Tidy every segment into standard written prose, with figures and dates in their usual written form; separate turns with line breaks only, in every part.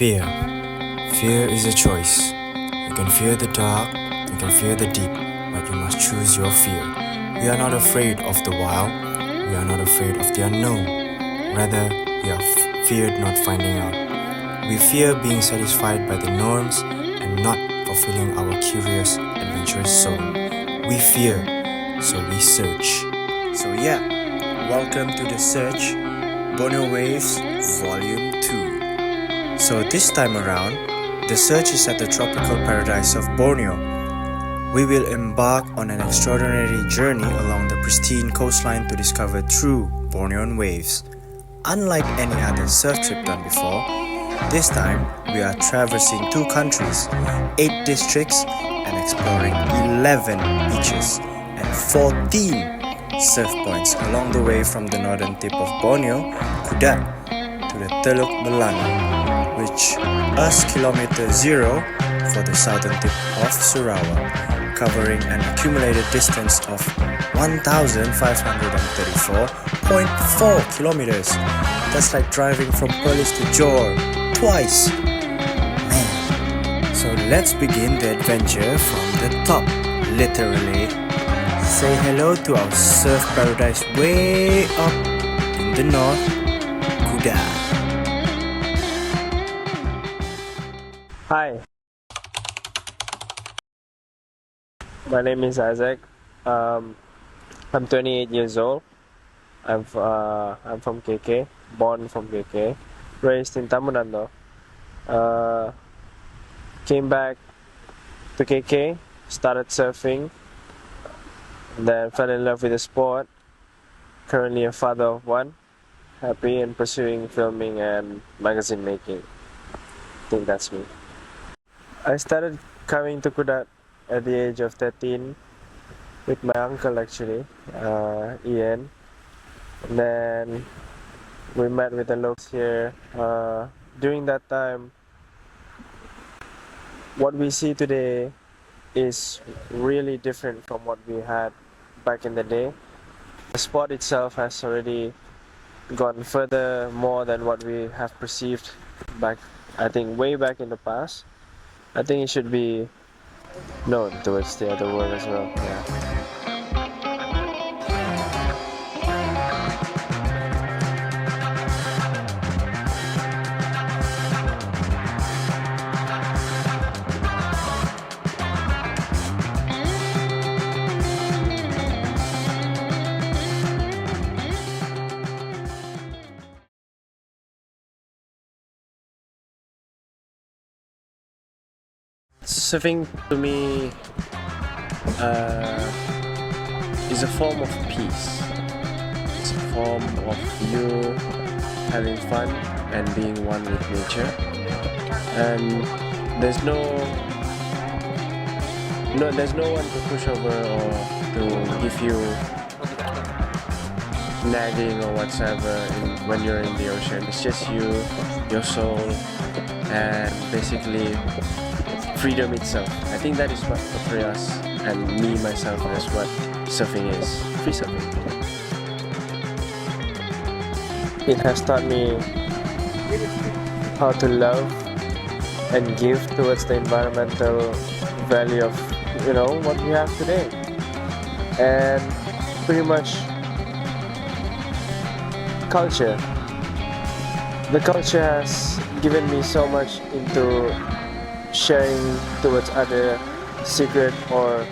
Fear. Fear is a choice. You can fear the dark, you can fear the deep, but you must choose your fear. We are not afraid of the wild, we are not afraid of the unknown. Rather, we are feared not finding out. We fear being satisfied by the norms and not fulfilling our curious, adventurous soul. We fear, so we search. So yeah, welcome to The Search, Borneo Waves, Volume 2. So this time around, the search is at the tropical paradise of Borneo. We will embark on an extraordinary journey along the pristine coastline to discover true Bornean waves. Unlike any other surf trip done before, this time we are traversing 2 countries, 8 districts, and exploring 11 beaches and 14 surf points along the way from the northern tip of Borneo, Kudat, to the Teluk Belanga, which is kilometer 0 for the southern tip of Sarawak, covering an accumulated distance of 1,534.4 kilometers. That's like driving from Perlis to Johor twice. Man. So let's begin the adventure from the top, literally. Say hello to our surf paradise way up in the north, Kudat.
Hi, my name is Isaac. I'm 28 years old. I'm from KK, born from KK, raised in Tamanando. Came back to KK, started surfing, then fell in love with the sport. Currently a father of 1, happy and pursuing filming and magazine making. I think that's me. I started coming to Kudat at the age of 13 with my uncle actually, Ian. And then we met with the locals here. During that time, what we see today is really different from what we had back in the day. The sport itself has already gone further more than what we have perceived back, I think way back in the past. I think it should be known towards the other world as well. Yeah. Surfing to me is a form of peace. It's a form of you having fun and being one with nature. And there's no one to push over or to give you nagging or whatsoever when you're in the ocean. It's just you, your soul, and basically freedom itself. I think that is what for us and me myself is what surfing is. Free surfing. It has taught me how to love and give towards the environmental value of what we have today. And pretty much culture. The culture has given me so much into sharing towards other secret, or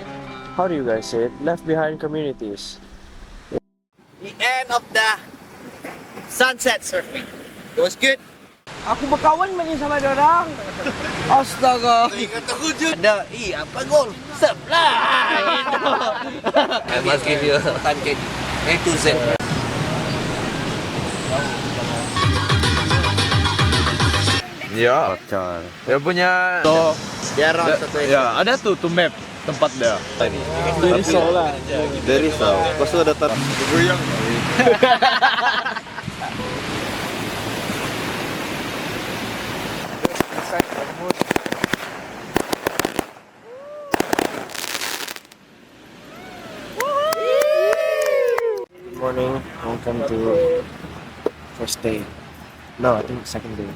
how do you guys say it, left behind communities.
The end of the sunset surfing. It was good.
Aku berkawan man sama dorang. Astaga.
Kata aku je. Ada, apa gol? Surf lah. I must give you a 10 A to Z.
Ya, dia punya ada tuh map tempat dia.
Dari Sola.
Dari Risau. Pas itu ada goyang.
Good morning, welcome to first day. No, I think second day.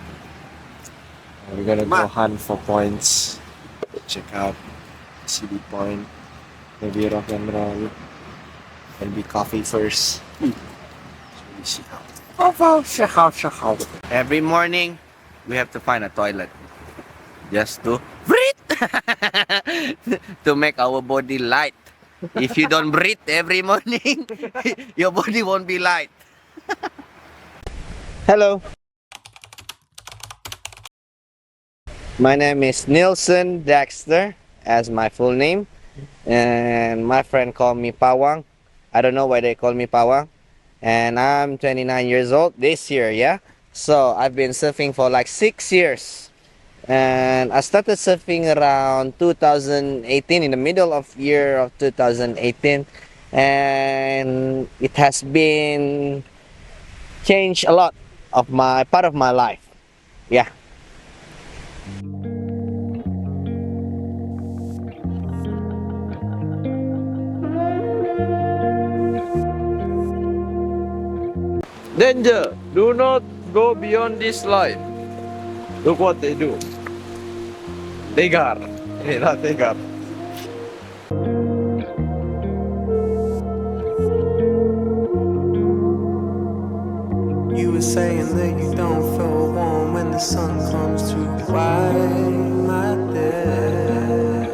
We're gonna go hunt for points. Check out CD Point, maybe rock and roll, maybe coffee first. So we see how.
Every morning, we have to find a toilet. Just to breathe! To make our body light. If you don't breathe every morning, your body won't be light. Hello. My name is Nilson Dexter, as my full name. And my friend called me Pawang. I don't know why they call me Pawang. And I'm 29 years old this year, yeah? So I've been surfing for like 6 years. And I started surfing around 2018, in the middle of year of 2018. And it has been changed a lot of my part of my life. Yeah.
Danger! Do not go beyond this line. Look what they do. Tegar. Inilah tegar.
You were saying that you don't feel warm when the sun comes to light my day.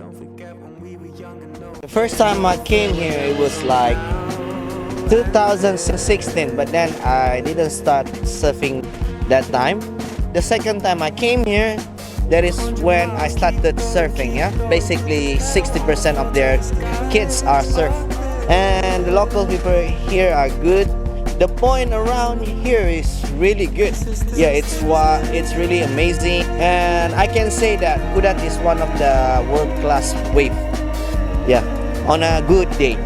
Don't forget when we were young and no.
The first time I came here, it was like 2016, but then I didn't start surfing that time. The second time I came here, that is when I started surfing, yeah? Basically, 60% of their kids are surf. And the local people here are good. The point around here is really good. Yeah, it's really amazing. And I can say that Kudat is one of the world-class wave. Yeah, on a good day.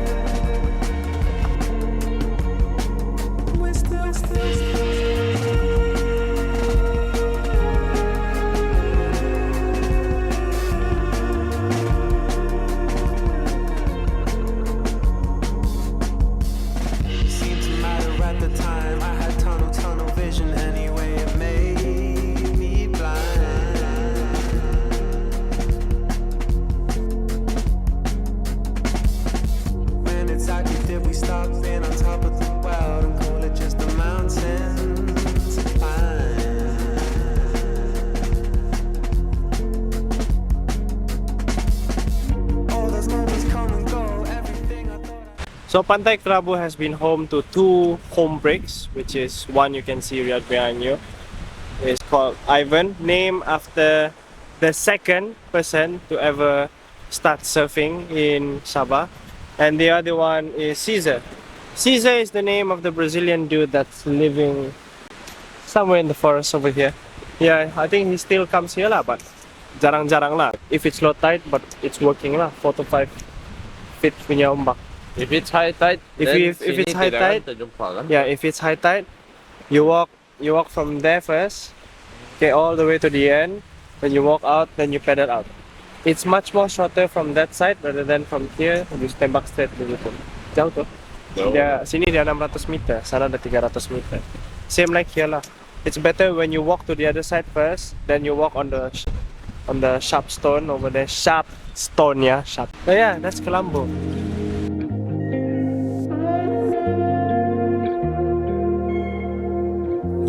Seemed to matter at the time. I had tunnel vision anyway. It made me blind. When exactly did we stop being on top of the world and call it just a mountain to climb? All those moments come and go. Everything I thought.
So Pantai Kerabu has been home to 2 home breaks, which is one you can see right behind you. It's called Ivan, named after the second person to ever start surfing in Sabah. And the other one is Caesar. Caesar is the name of the Brazilian dude that's living somewhere in the forest over here. Yeah, I think he still comes here lah, but jarang-jarang lah. If it's low tide, but it's working lah, 4 to 5 feet punya ombak.
If it's high tide,
If
then
it's
sini
high
tidak akan
tide,
terjumpa kan?
yeah, if it's high tide, you walk from there first, okay, all the way to the end. Then you walk out, then you pedal out. It's much more shorter from that side rather than from here. You tembak straight begitu. Jauh tuh.
Jauh.
Dia sini dia 600 meter, sana ada 300 meter. Same like here lah. It's better when you walk to the other side first, then you walk on the sharp stone over there. Sharp stone, yeah, sharp. Oh yeah, that's Kelambu.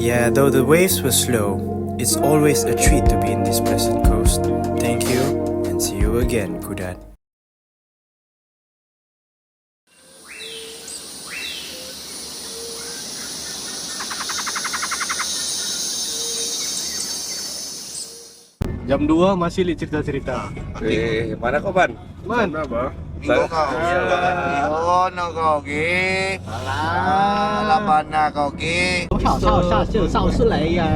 Yeah, though the waves were slow, it's always a treat to be in this blessed coast. Thank you, and see you again, Kudat.
Jam 2 masih cerita-cerita.
Mana kau Ban?
Mana,
Bang?
Minggu kau. Oh, no kau ke. Alah, labana kau ke.
邵氏来呀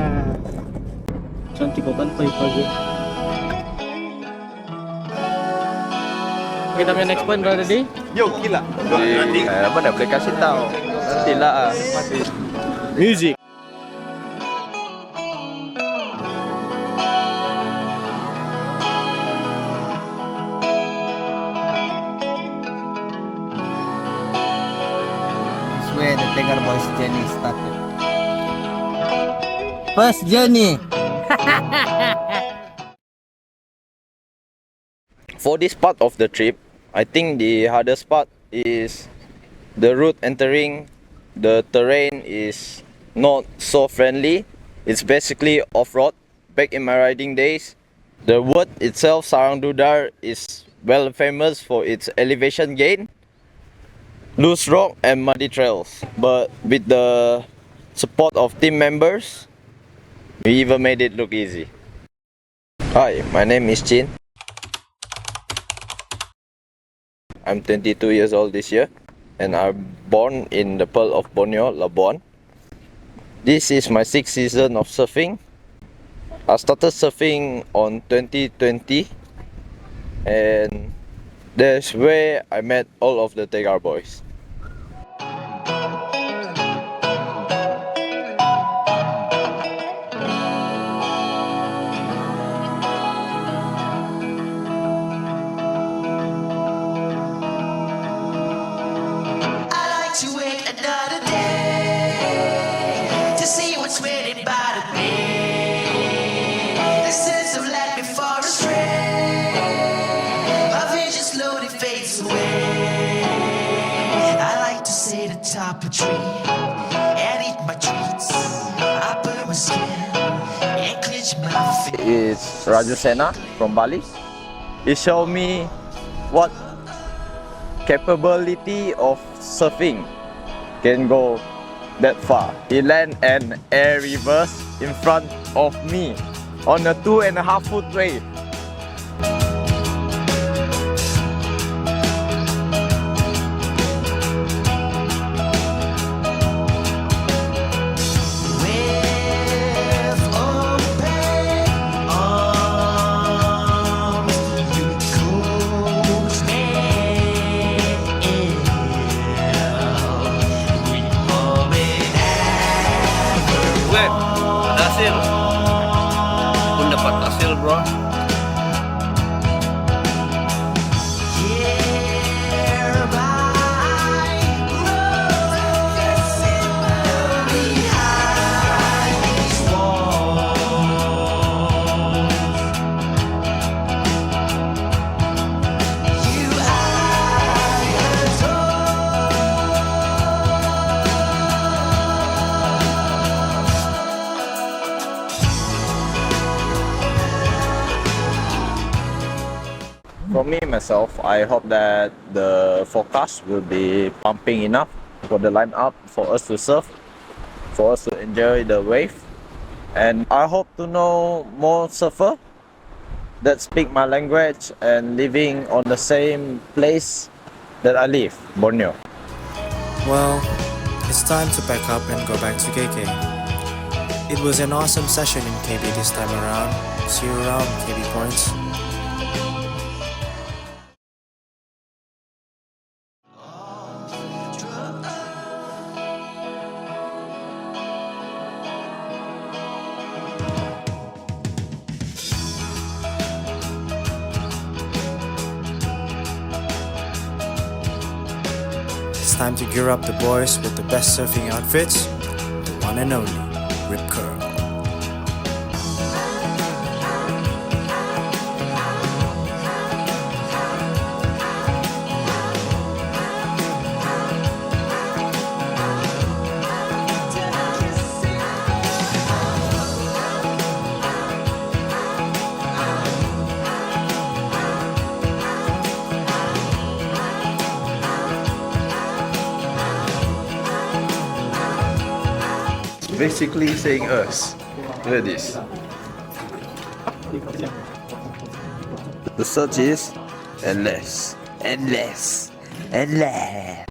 ，cantik banget pagi-pagi. Kita punya next point berada di
Yo, gila. Mana boleh kasih tahu? Nantilah mati.
Music.
Where the Tiger Boys journey started. First journey.
For this part of the trip, I think the hardest part is the route entering. The terrain is not so friendly. It's basically off-road. Back in my riding days, the wood itself, Sarang Dudar, is well famous for its elevation gain, loose rock and muddy trails. But with the support of team members, we even made it look easy. Hi, my name is Chin. I'm 22 years old this year, and I'm born in the Pearl of Borneo, Labuan. This is my 6th season of surfing. I started surfing on 2020, and that's where I met all of the Tegar boys.
To wait another day to see what's waiting by the bay. The sense of light before a stray, my vision slowly fades away. I like to sit atop a tree and eat my treats. I burn my skin and clench my feet.
It's Raju Sena from Bali. He showed me what capability of surfing can go that far. He landed an air reverse in front of me on a 2.5-foot wave.
With open arms, you coach me in. We are
Gue, ada hasil. Pun dapat hasil, bro.
hereby rose behind these walls. You
For me, myself, I hope that the forecast will be pumping enough for the lineup for us to surf, for us to enjoy the wave. And I hope to know more surfer that speak my language and living on the same place that I live, Borneo.
Well, it's time to pack up and go back to KK. It was an awesome session in KB this time around. See you around, KB Points. It's time to gear up the boys with the best surfing outfits, the one and only Rip Curl.
Basically saying us. Look at this. The search is endless, endless, endless.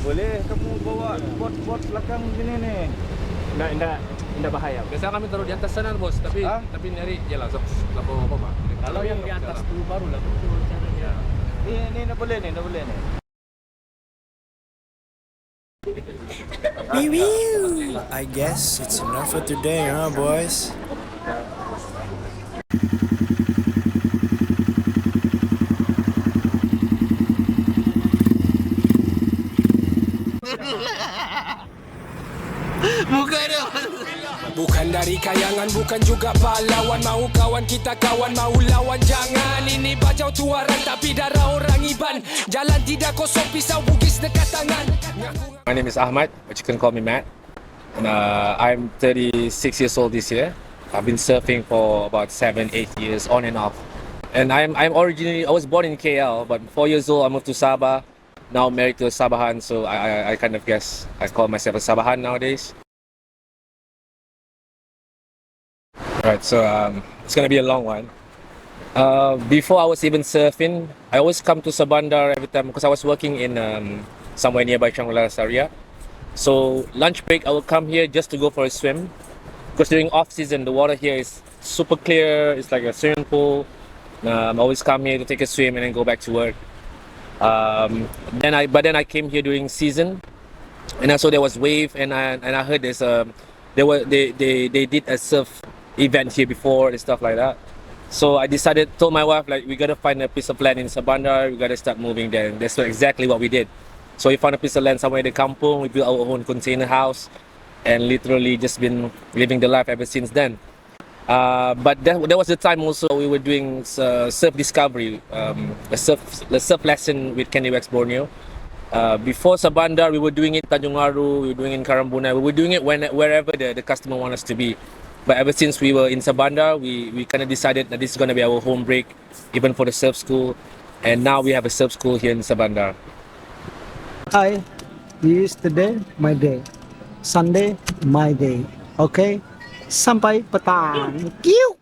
Boleh kamu bawa bot belakang gini nih.
Enggak bahaya. Biasa kami taruh di atas sana, bos. Tapi nyari ya langsung lapor apa, Pak. Kalau yang di atas dulu baru lah betul caranya.
Ini boleh nih.
I guess it's enough for today, huh, boys?
Bukan dari kayangan, bukan juga pahlawan. Mau kawan kita kawan, mau lawan jangan. Ini bajau tuaran tapi darah orang Iban. Jalan tidak kosong, pisau bugis dekat tangan.
My name is Ahmad, but you can call me Matt. And I'm 36 years old this year. I've been surfing for about 7-8 years on and off. And I was born in KL, but 4 years old I moved to Sabah. Now I'm married to a Sabahan, so I kind of guess I call myself a Sabahan nowadays. Right, so it's gonna be a long one. Before I was even surfing, I always come to Sabandar every time because I was working in somewhere nearby Shangri-La area. So lunch break, I will come here just to go for a swim. Because during off season, the water here is super clear. It's like a swimming pool. I always come here to take a swim and then go back to work. Then I came here during season, and I saw there was wave, and I heard they did a surf event here before and stuff like that. So I told my wife, like, we gotta find a piece of land in Sabandar, we gotta start moving there. And that's exactly what we did. So we found a piece of land somewhere in the kampung, we built our own container house, and literally just been living the life ever since then. But there was the time also we were doing surf discovery, a surf lesson with Candy Wax Borneo. Before Sabandar, we were doing it in Tanjung Aru, we were doing it in Karambunai, we were doing it wherever the customer wants us to be. But ever since we were in Sabandar, we kind of decided that this is going to be our home break, even for the surf school. And now we have a surf school here in Sabandar.
Hi, this is today my day. Sunday, my day. Okay? Sampai petang. Kiu!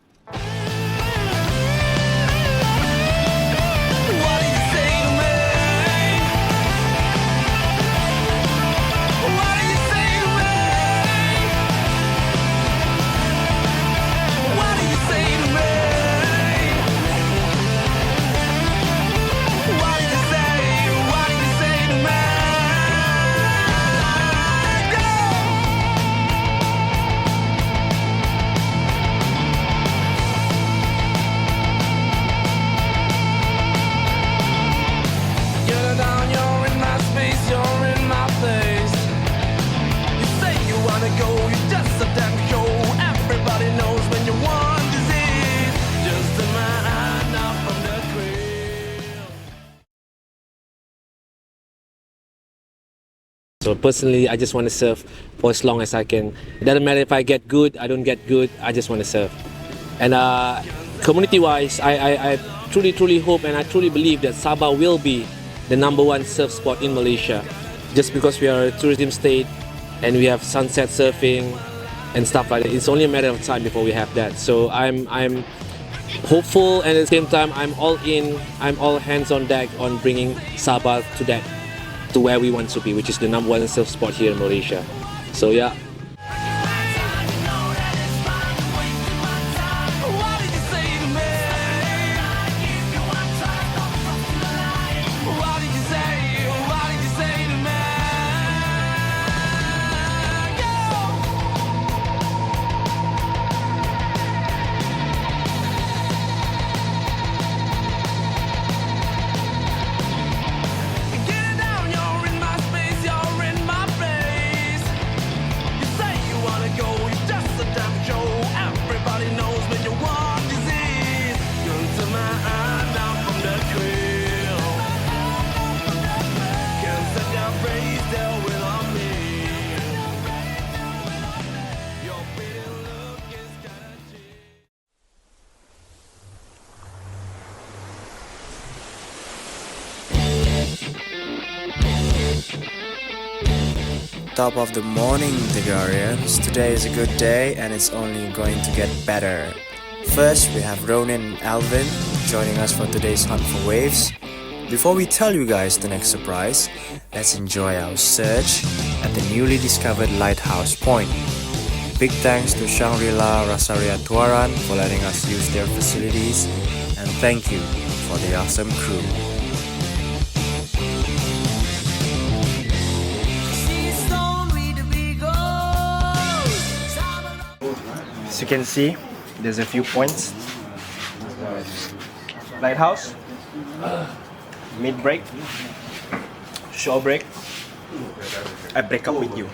So personally, I just want to surf for as long as I can. It doesn't matter if I get good, I don't get good, I just want to surf. And community-wise, I truly hope and I truly believe that Sabah will be the #1 surf spot in Malaysia. Just because we are a tourism state and we have sunset surfing and stuff like that. It's only a matter of time before we have that. So I'm hopeful, and at the same time I'm all in, I'm all hands on deck on bringing Sabah to where we want to be, which is the #1 surf spot here in Malaysia. So yeah.
Top of the morning, Tigarians. Today is a good day and it's only going to get better. First, we have Ronin and Alvin joining us for today's Hunt for Waves. Before we tell you guys the next surprise, let's enjoy our search at the newly discovered Lighthouse Point. Big thanks to Shangri-La Rasaria Tuaran for letting us use their facilities, and thank you for the awesome crew.
She's stone, read the
As you can see, there's a few points. Lighthouse, mid break, shore break. I break up with you.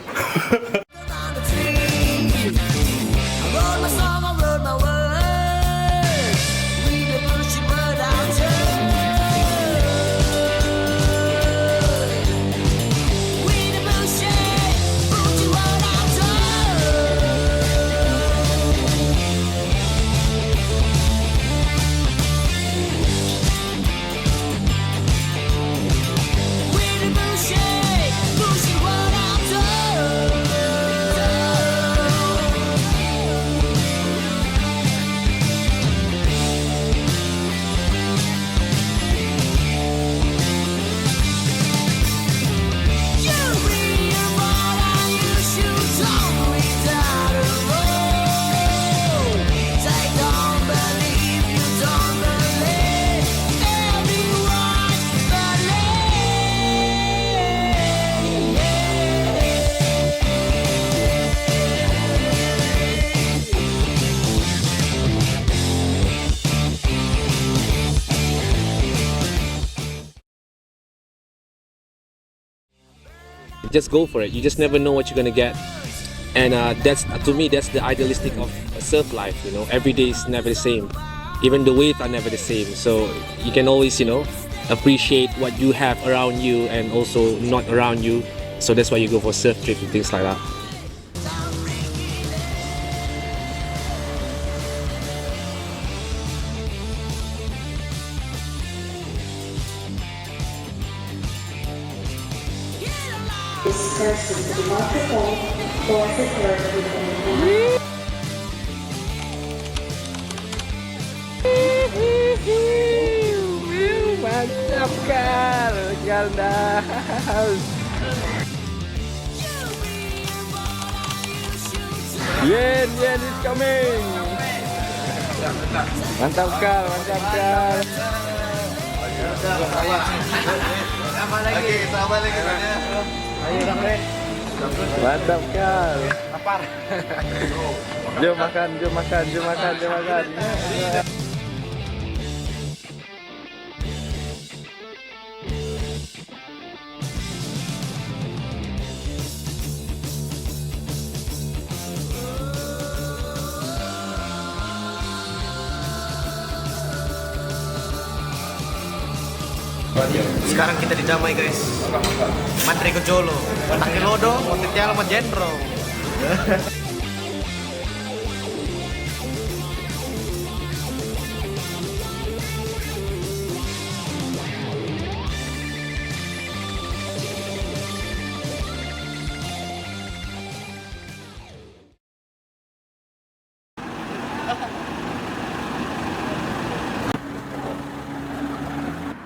Just go for it. You just never know what you're gonna get, and that's, to me, that's the idealistic of surf life. You know, every day is never the same. Even the waves are never the same. So you can always, you know, appreciate what you have around you and also not around you. So that's why you go for surf trips and things like that.
Discussing the microphone for security.
Mantap Kal, Galdas. Yen is coming. Mantap Kal, mantap Kal. Sama lagi. Mantap Kal. Lapar. Jom makan.
Sekarang kita didamai guys. Mantri Gojolo, Tangi Lodo, Montetialo sama Jendro.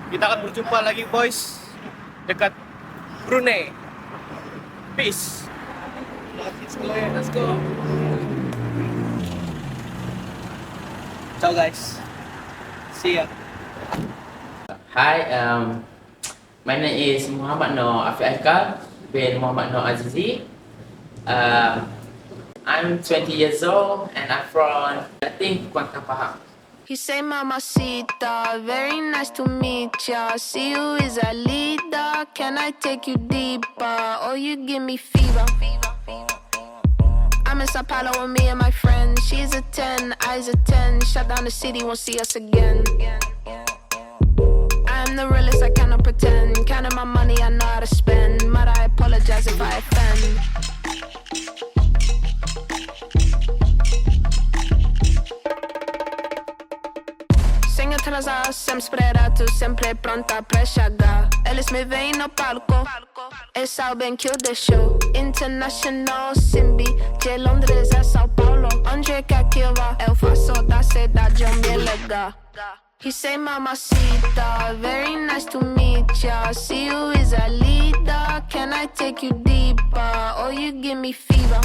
Kita akan berjumpa lagi boys dekat Brunei. Peace. Let's go. Ciao guys. See ya.
Hi, my name is Muhammad Noor Afiq Aikal bin Muhammad Noor Azizi. I'm 20 years old and I'm from, I think, Kuala Pahang.
He say, Mamacita, very nice to meet ya. See you is a leader. Can I take you deeper? Or you give me fever. I'm in Sao Paulo with me and my friends. She's a 10, I's a 10. Shut down the city, won't see us again. I'm the realest, I cannot pretend. Counting my money, I know how to spend. But I apologize if I offend. Atrasado, sempre esperado, sempre pronta pra chegar. Eles me veem no palco, eles sabem que eu deixo. International, Simbi, de Londres a São Paulo. Onde quer que eu vá, eu faço da cidade um bem legal. He say, Mamacita, very nice to meet ya. See you is a leader. Can I take you deeper? Or you give me fever.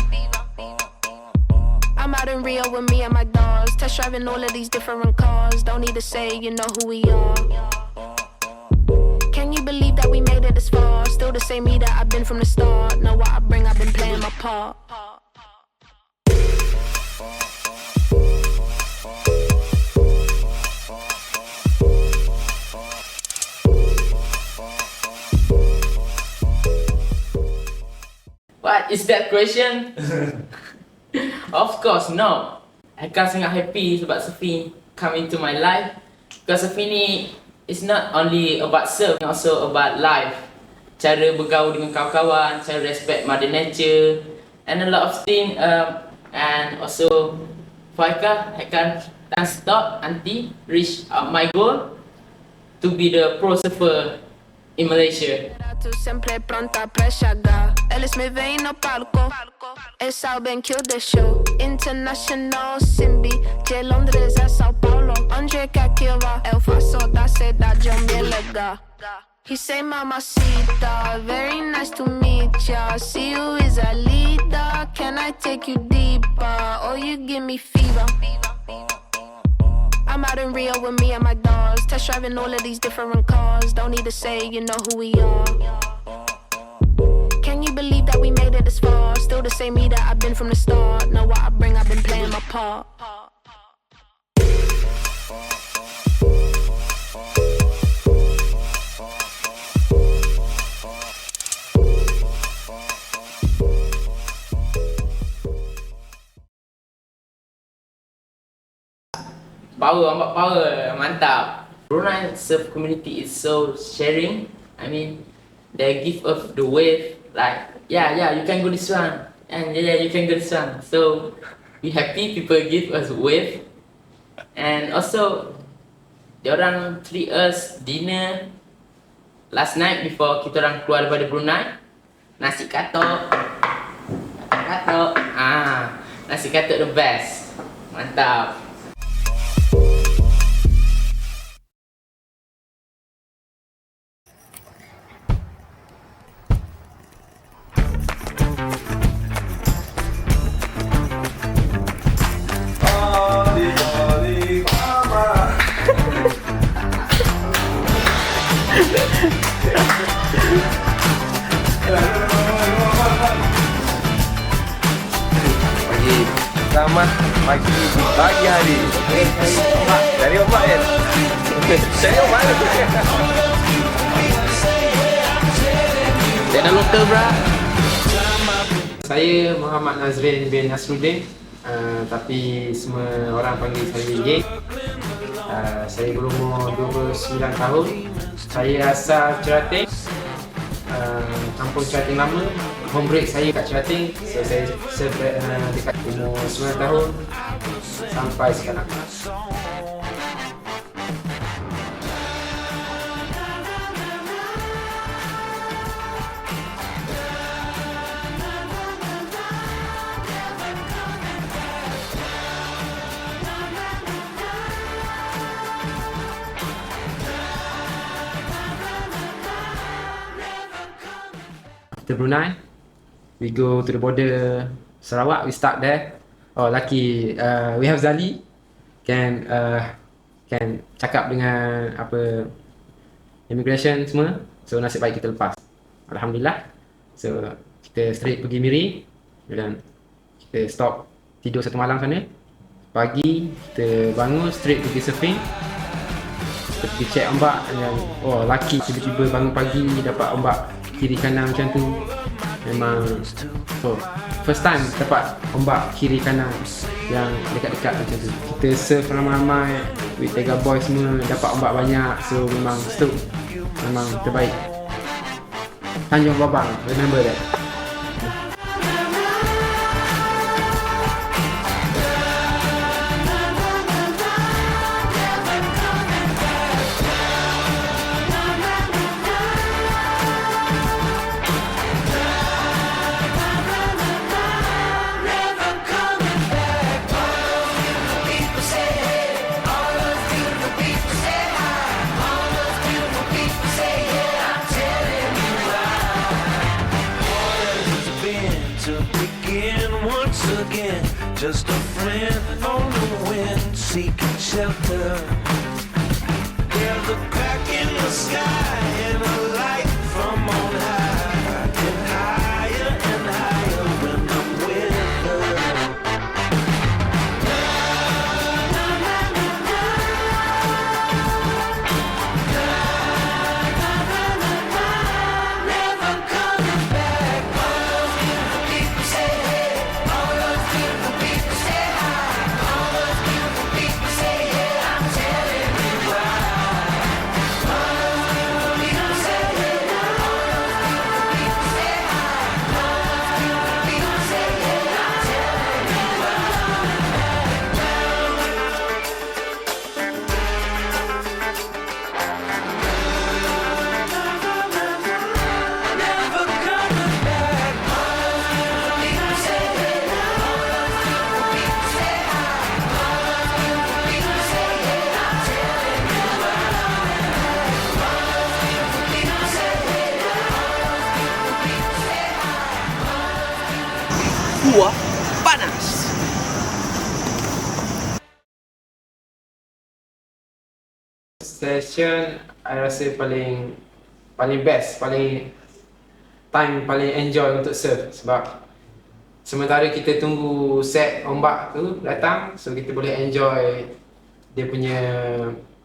I'm out in Rio with me and my dogs, test driving all of these different cars. Don't need to say, you know who we are. Can you believe that we made it this far? Still the same me that I've been from the start. Know what I bring, I've been playing my part.
What is that question? Of course no. Haikal sangat happy sebab surfing come into my life. Because surfing ni is not only about surf, also about life. Cara bergaul dengan kawan-kawan, cara respect mother nature, and a lot of things. And also for Haikal can't stop until reach my goal to be the pro surfer in Malaysia.
Tu sempre pronta pra chegar. Eles me veem no palco. Eles sabem que eu deixo. International Simbi, de Londres a São Paulo. Onde quer que eu vá, eu faço da cidade um bem legal. He say mamacita, very nice to meet ya. See you is a leader, can I take you deeper? Or you give me fever. I'm out in Rio with me and my dogs, test driving all of these different cars. Don't need to say, you know who we are. Can you believe that we made it this far? Still the same me that I've been from the start. Know what I bring, I've been playing my part.
Power, mantap. Brunei surf community is so sharing. I mean, they give us the wave like, yeah, you can go this one, and yeah, you can go this one. So we happy people give us wave, and also diorang treat us dinner last night before kita orang keluar daripada Brunei. Nasi katok, nasi katok the best, mantap.
Selamat pagi hari. Dari omak kan? Dari omak kan?
Channel lokal bra.
Saya Muhammad Nazrin bin Nasruddin, tapi semua orang panggil saya Ye. Saya berumur 29 tahun. Saya asal Cerating, kampung Cerating lama. Home break saya kat Cerating, so saya dekat umur 9 tahun sampai sekarang. After Brunei, we go to the border Sarawak. We start there. Oh, lucky we have Zali, can cakap dengan apa immigration semua. So nasib baik kita lepas. Alhamdulillah. So kita straight pergi Miri dan kita stop tidur satu malam sana. Pagi kita bangun straight pergi surfing. Kita pergi check ombak dan oh lucky tiba-tiba bangun pagi dapat ombak kiri kanan macam tu. Memang first time dapat ombak kiri kanan yang dekat-dekat macam tu. Kita surf ramai-ramai with Tega Boys semua, dapat ombak banyak. So memang stoked, memang terbaik. Tanjung Babang, remember that.
Just a friend on the wind, seeking shelter. There's a crack in the sky and a light from on high, and higher when I'm with her. Never coming back.
2 panas.
Session I rasa paling best, paling enjoy untuk surf sebab sementara kita tunggu set ombak tu datang, so kita boleh enjoy dia punya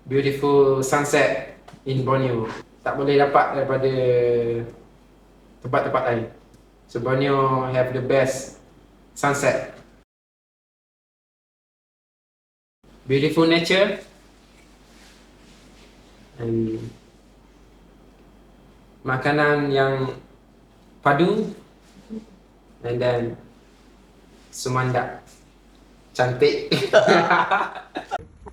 beautiful sunset in Borneo. Tak boleh dapat daripada tempat-tempat lain. So Borneo have the best sunset. Beautiful nature and makanan yang padu, and then sumandak cantik.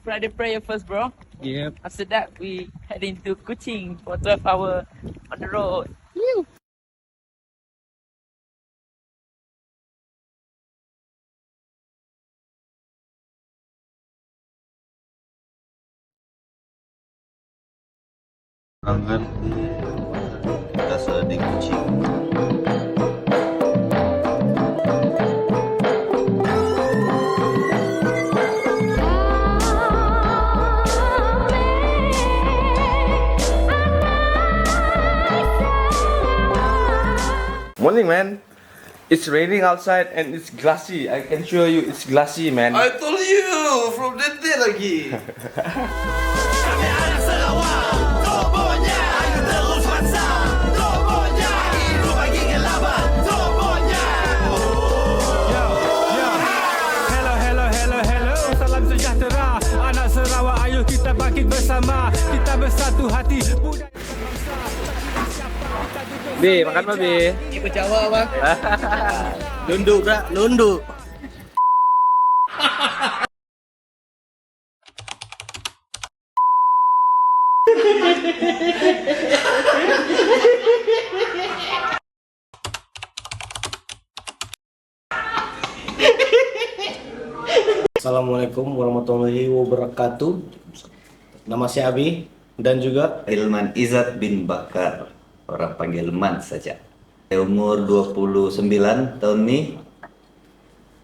Friday prayer first, bro.
Yep.
After that, we head into Kuching for 12 hours on the road.
Angkat kita sudah di Kuching.
Morning, man. It's raining outside and it's glassy. I can show you it's glassy, man.
I told you from that day lagi.
Salam sejahtera, anak Sarawak, ayo kita bangkit bersama, kita bersatu hati.
Bi, makan apa, Bi?
Ikut Jawa, Bang. Lunduk, Brak. Lunduk. Assalamualaikum warahmatullahi wabarakatuh. Nama saya Abi dan juga
Hilman Izzat bin Bakar. Orang panggil Man saja. Saya umur 29 tahun ini.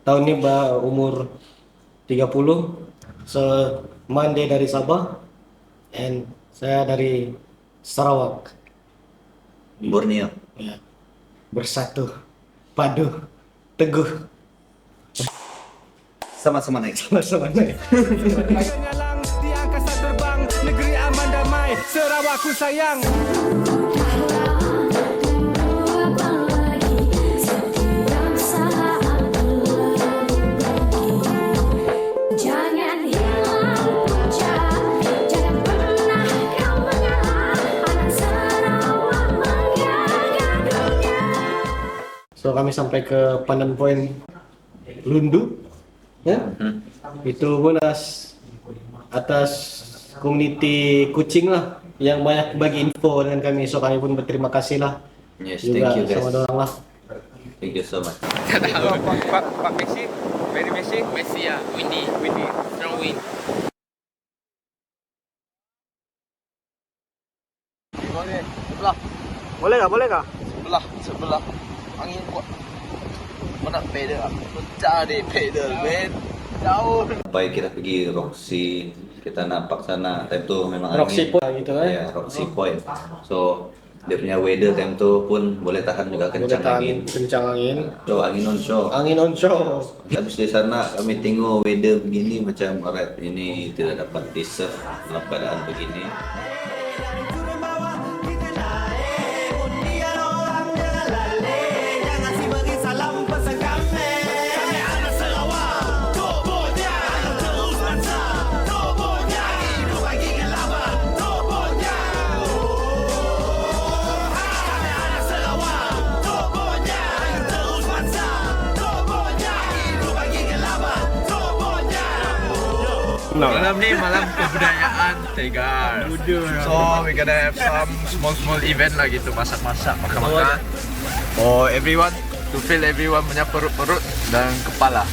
tahun ini umur 30. Man dia dari Sabah and saya dari Sarawak.
Borneo.
Ya. Bersatu, padu, teguh.
Sama-sama naik.
Sama-sama naik.
Menyalang di angkasa terbang, negeri aman damai, Sarawakku sayang.
So kami sampai ke Pandan Point Lundu, ya. Itu pun atas komuniti kucing lah yang banyak bagi info dengan kami. So kami pun berterima kasih lah.
Yes,
juga
thank you guys.
sama dorang lah.
Thank you so much.
Pak Messi, very Messi.
Messi ya, windy, strong wind.
Boleh kah?
Sebelah. Angin kuat. Mana pedal? Pecah deh pedal, man. Jauh.
Sampai kita pergi Roxy, kita nampak sana. Time tu memang
Roxy
angin.
Point gitu kan?
Ya, Roxy Point. So dia punya weather time tu pun boleh tahan juga kencang angin.
Kencang angin.
So angin onshore.
Angin onshore.
Habis di sana kami tengok weather begini macam alright, ini tidak dapat di-surf dalam keadaan begini.
Malam ni malam kebudayaan Tegar. So we gonna have some small event lah gitu, masak-masak, makan-makan. Oh everyone, to fill everyone punya perut-perut dan kepala.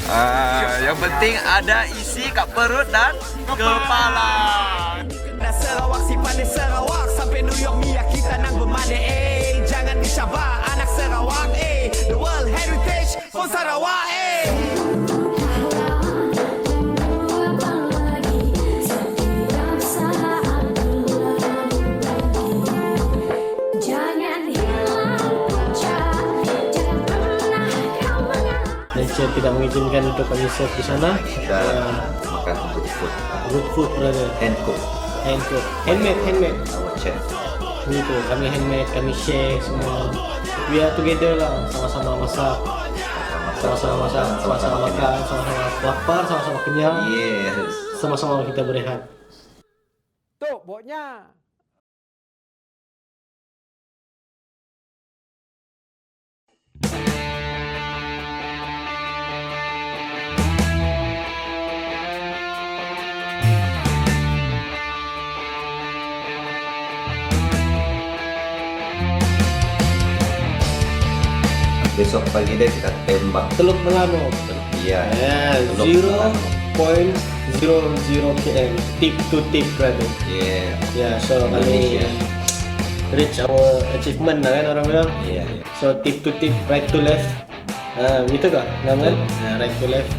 Yang penting ada isi kat perut dan kepala.
Sarawak si pandai Sarawak sampai New York Mia kita nang bermane jangan dicabar anak Sarawak the World Heritage for Sarawak
Manager tidak mengizinkan untuk kami serve di sana.
Kita makan good food.
Good food brother.
Hand cook.
Handmade.
Our chef.
Begitu, kami handmade, kami share semua. We are together lah, sama-sama masak, sama-sama makan, sama-sama lapar, sama-sama kenyang.
Yes.
Sama-sama kita berehat.
Tok, boknya.
Besok pagi deh kita tembak.
Teluk Melano.
Iya.
0.00 km, tip to tip brother.
Yeah.
So kami reach our achievement lah kan orang bilang.
Yeah.
So tip to tip, right to left. Gitu kah? Nama? Right to left.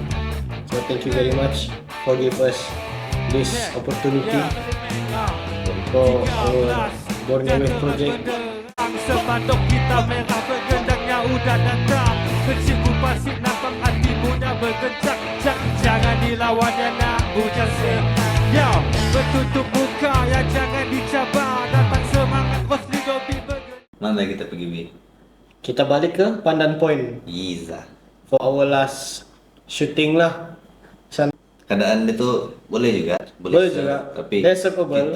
So thank you very much for give us this opportunity for our Borneo Wave project.
Sepanduk kita merah bergendangnya udah datang. Kecil kupasik nampak hatimu dah bergencak. Jangan dilawannya nak hujan ya. Bertutup muka ya jangan dicabar. Datang semangat Rosli Dobi bergerak.
Mana kita pergi Bi?
Kita balik ke Pandan Point
Iza.
for our last shooting lah.
Keadaan itu boleh juga.
Boleh juga.
Tapi
That's acceptable.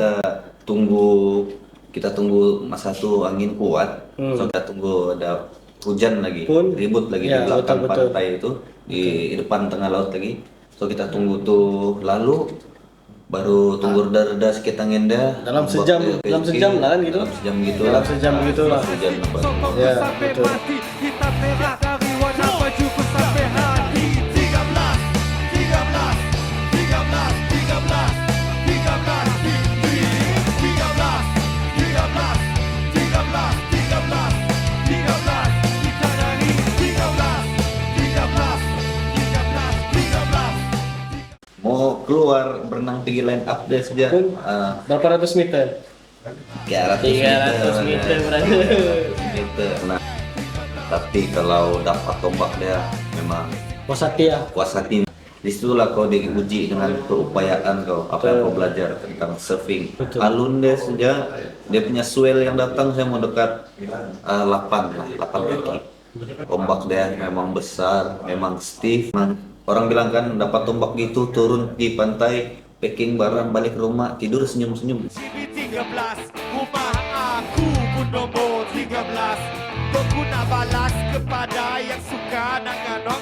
kita tunggu masa tu angin kuat. So kita tunggu ada hujan lagi, ribut lagi
Ya,
di belakang
betul.
pantai itu, di depan tengah laut lagi. So kita tunggu tuh lalu baru tunggu reda-reda sedikit angin dah.
Dalam sejam lah kan gitu.
Dalam sejam gitu
Dalam sejam begitulah.
Hujan apa?
Ya, betul.
Kita merah dari warna baju ku sampai hati. 13.
Mau keluar berenang pergi line up deh saja.
Berapa ratus meter? 300 meter berarti.
300 meter. Nah, tapi kalau dapat tombak dia memang
puas hati ya.
Puas hati. Disitulah kau diuji dengan keupayaan kau, apa yang kau belajar tentang surfing. Alun dia saja, dia punya swell yang datang saya mau dekat 8 kaki. Ombak dia memang besar, memang stiff. Orang bilang kan dapat tombak gitu turun di pantai, packing barang balik rumah, tidur senyum-senyum.
13, rumah aku pun nombor 13. Aku nak balas kepada yang suka ngano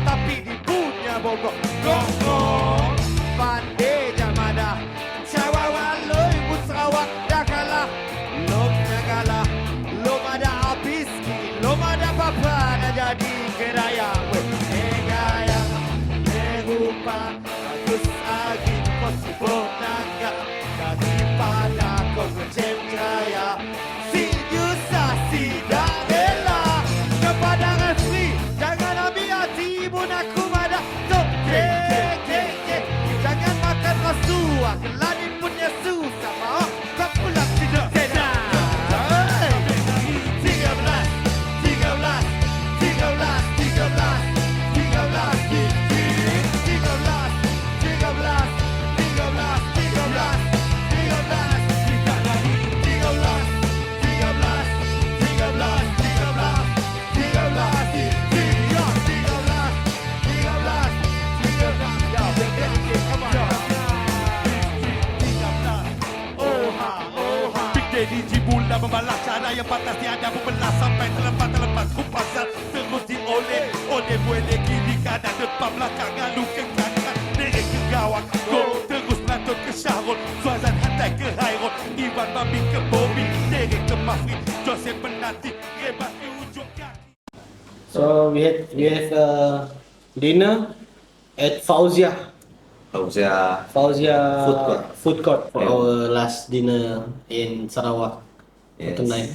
tapi di punya bogor. Gong pandai jamada. Cawa waloi pun Sarawak dah kalah. Lom dah kalah. Lom ada habis, lom ada apa dah jadi keraya. Gaya, rupa, bagus lagi kau sibuk naga daripada kau bercengkraya. Kelani punya susah mau kau pulang tidak sedar. 13 di bulan membalas cara yang pantas tiada membelas sampai terlepas kupasan terus dioleh boleh kiri kanan depan belakang lalu ke kanan derek ke gawang gol terus melantun ke Syahrul Suazan hantai ke Hairul Iwan Mami ke Bobby derek ke Mahri Joseph Penanti rebas ke ujung kaki.
So we have dinner at Fauzia food court for our last dinner in Sarawak tonight.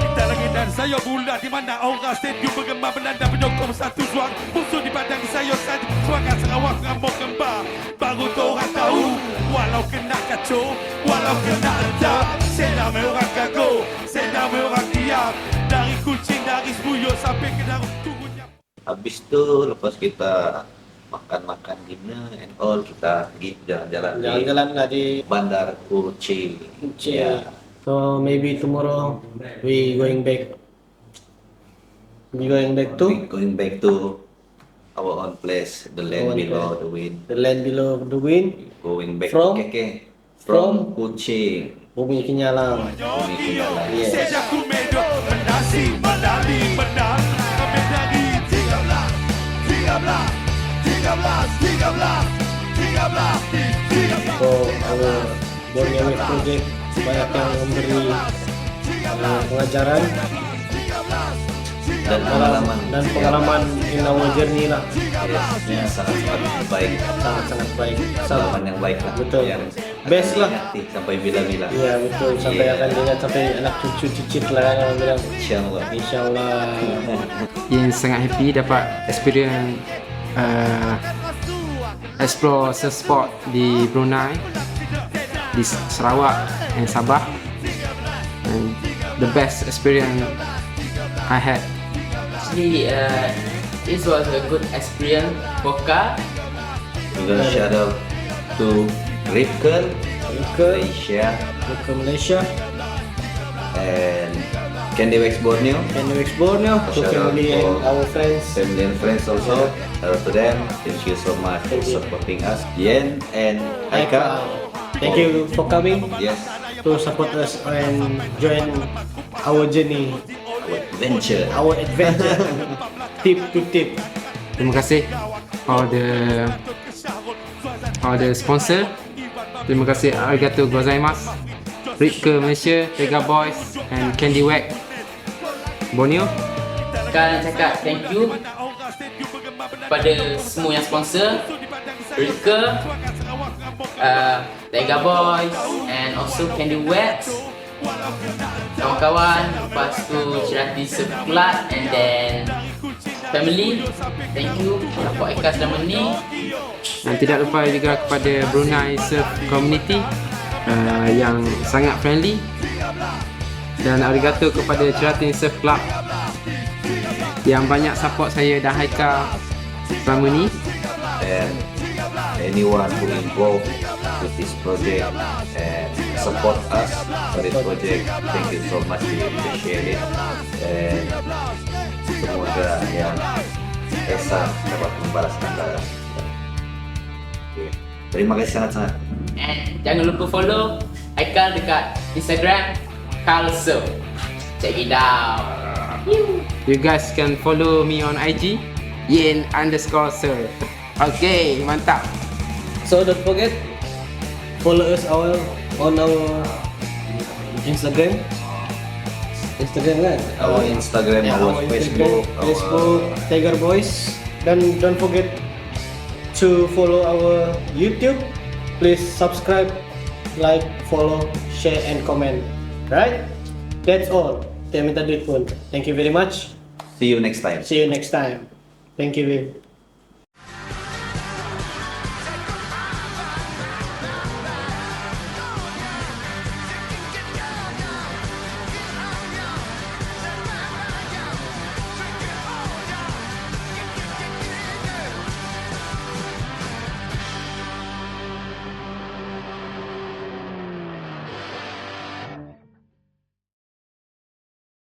Kita lagi dan saya bulat di mana orang stadium bergema menanda penyokong satu suang musuh di padang saya saja semangat Sarawak rambut kembar baru tu orang tahu walau kena kacau walau kena letak saya nama orang gagal saya nama orang diam dari Kuching dari Sepuyuh sampai ke Darul turunnya.
Habis itu lepas kita makan dinner and all, kita pergi jalan-jalan
lah di
Bandar Kuching.
Yeah. So maybe tomorrow we going back to
our own place, the land
Our own
below
place.
the wind.
the land below the wind.
Going back
From?
to KK. From Kuching.
Bumi Kinyalang.
Bumi Kinyalang.
Yes.
Seja komedo menasi medali menang kami dari 13
So our Borneo Wave Project banyak yang memberi pengajaran
dan
pengalaman in our journey lah.
Yes, sangat-sangat baik.
Sangat-sangat baik.
Pengalaman yang baik lah.
Betul.
Yang
Best
akan
lah.
diingati sampai bila-bila.
Iya betul, sampai akan diingat sampai anak cucu cicit lah kan orang bilang.
Insyaallah.
Insyaallah.
Yang sangat happy dapat experience explore sport di Brunei, di Sarawak and Sabah, and the best experience I had.
Actually, this was a good experience for Ka.
We're gonna shout out to Ripken,
Malaysia,
and Candy Wax Borneo.
to family and our friends.
Family and friends also. Shout out to them. Thank you so much for supporting us. Yen and Aika.
Thank you for coming
Yes,
to support us and join our journey,
adventure.
our adventure. Tip to tip.
Terima kasih all the sponsor. Terima kasih arigatou gozaimasu. Ripke Malaysia, Tega Boys and Candy Wax Borneo.
Kan cakap thank you pada semua yang sponsor, Ripke, Tega Boys and also Candy Wax, kawan-kawan, lepas tu Cerati Seplat and then family. Thank you support Eka selama ni.
Dan tidak lupa juga kepada Brunei Surf Community yang sangat friendly, dan arigato kepada Ceratin Surf Club yang banyak support saya dan Haika selama ni.
And anyone who involved with this project and support us for this project, thank you so much, we appreciate it. And semoga yang Esa dapat membalaskan balas. Okay. Terima kasih sangat-sangat.
And jangan lupa follow Haikal dekat Instagram Carl Surf. Check it out.
You guys can follow me on IG yen_surf. Okay, mantap.
So don't forget, follow us on our Instagram kan?
Our Instagram, our Facebook,
Tiger Boys. Dan don't forget to follow our YouTube. Please subscribe, like, follow, share and comment. Right? That's all. Saya minta duit pun. Thank you very much.
See you next time.
See you next time. Thank you.